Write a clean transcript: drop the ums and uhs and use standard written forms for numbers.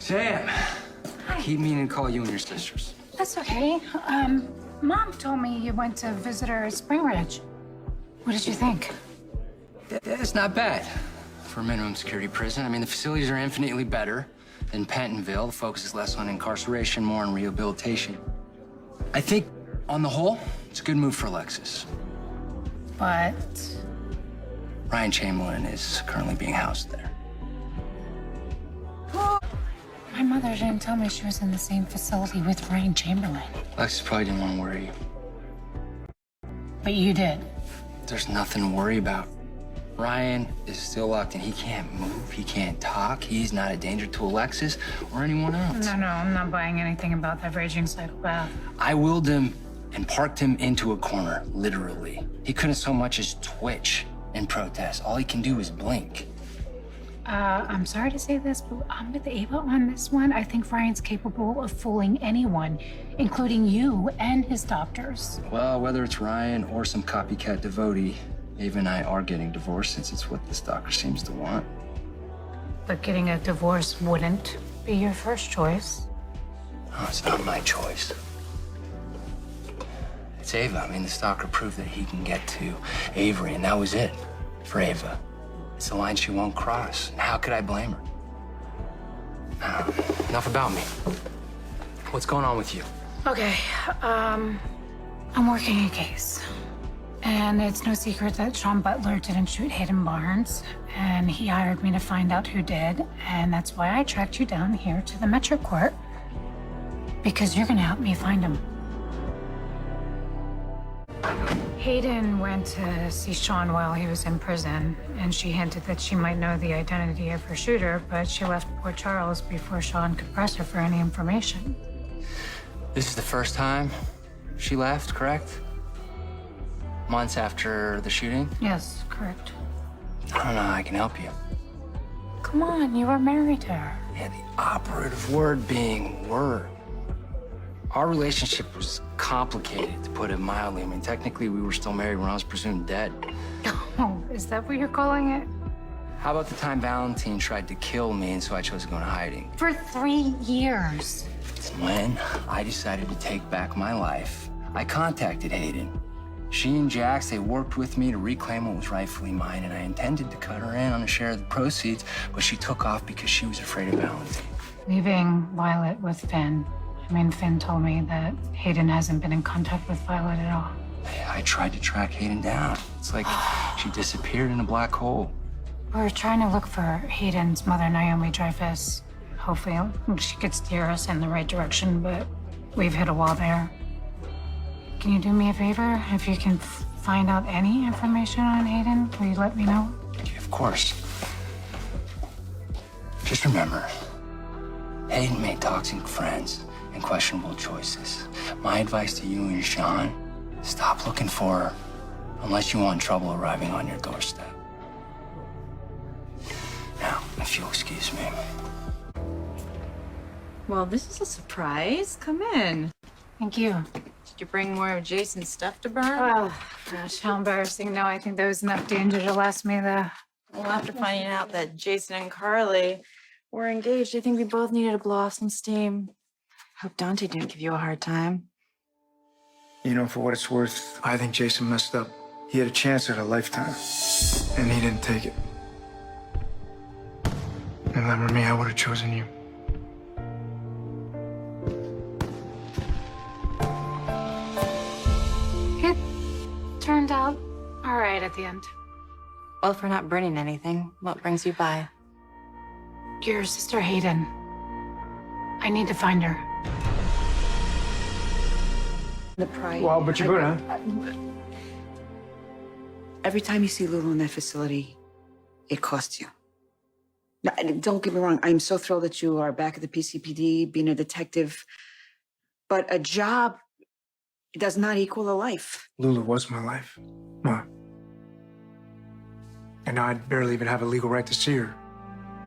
Sam, I keep meaning to call you and your sisters. That's okay. Mom told me you went to visit her at Spring Ridge. What did you think? It's not bad for a minimum security prison. I mean, the facilities are infinitely better than Pentonville. The focus is less on incarceration, more on rehabilitation. I think, on the whole, it's a good move for Alexis. But Ryan Chamberlain is currently being housed there. my mother didn't tell me she was in the same facility with Ryan Chamberlain. Alexis probably didn't want to worry you. But you did. There's nothing to worry about. Ryan is still locked in. He can't move. He can't talk. He's not a danger to Alexis or anyone else. No, I'm not buying anything about that raging psychopath. I willed him and parked him into a corner, literally. He couldn't so much as twitch in protest. All he can do is blink. I'm sorry to say this, but I'm with Ava on this one. I think Ryan's capable of fooling anyone, including you and his doctors. Well, whether it's Ryan or some copycat devotee, Ava and I are getting divorced since it's what this doctor seems to want. But getting a divorce wouldn't be your first choice. Oh, it's not my choice. It's Ava. I mean, this doctor proved that he can get to Avery, and that was it for Ava. It's the line she won't cross. And how could I blame her? Enough about me. What's going on with you? Okay, I'm working a case. And it's no secret that Sean Butler didn't shoot Hayden Barnes, and he hired me to find out who did, and that's why I tracked you down here to the Metro Court, because you're gonna help me find him. Hayden went to see Sean while he was in prison, and she hinted that she might know the identity of her shooter, but she left Port Charles before Sean could press her for any information. This is the first time she left, correct? Months after the shooting? Yes, correct. I don't know how I can help you. Come on, you were married to her. Yeah, the operative word being were. Our relationship was complicated, to put it mildly. I mean, technically, we were still married when I was presumed dead. Oh, is that what you're calling it? How about the time Valentine tried to kill me, and so I chose to go into hiding? For 3 years. When I decided to take back my life, I contacted Hayden. She and Jax, they worked with me to reclaim what was rightfully mine, and I intended to cut her in on a share of the proceeds, but she took off because she was afraid of Valentine. Leaving Violet with Finn. I mean, Finn told me that Hayden hasn't been in contact with Violet at all. I tried to track Hayden down. It's like she disappeared in a black hole. We're trying to look for Hayden's mother, Naomi Dreyfus. Hopefully, she could steer us in the right direction, but we've hit a wall there. Can you do me a favor? If you can find out any information on Hayden, will you let me know? Yeah, of course. Just remember, Hayden made toxic friends and questionable choices. My advice to you and Sean, stop looking for her unless you want trouble arriving on your doorstep. Now, if you'll excuse me. Well, this is a surprise. Come in. Thank you. Did you bring more of Jason's stuff to burn? Oh, gosh, how embarrassing. No, I think there was enough danger to last me the... Well, after finding out that Jason and Carly were engaged, I think we both needed to blow off some steam. Hope Dante didn't give you a hard time. You know, for what it's worth, I think Jason messed up. He had a chance at a lifetime, and he didn't take it. If that were me, I would have chosen you. It turned out all right at the end. Well, if we're not burning anything, what brings you by? Your sister Hayden. I need to find her. The pride. Well, but you're good, huh? Every time you see Lulu in that facility, it costs you. Now, don't get me wrong. I'm so thrilled that you are back at the PCPD, being a detective. But a job does not equal a life. Lulu was my life. Ma. And now I'd barely even have a legal right to see her.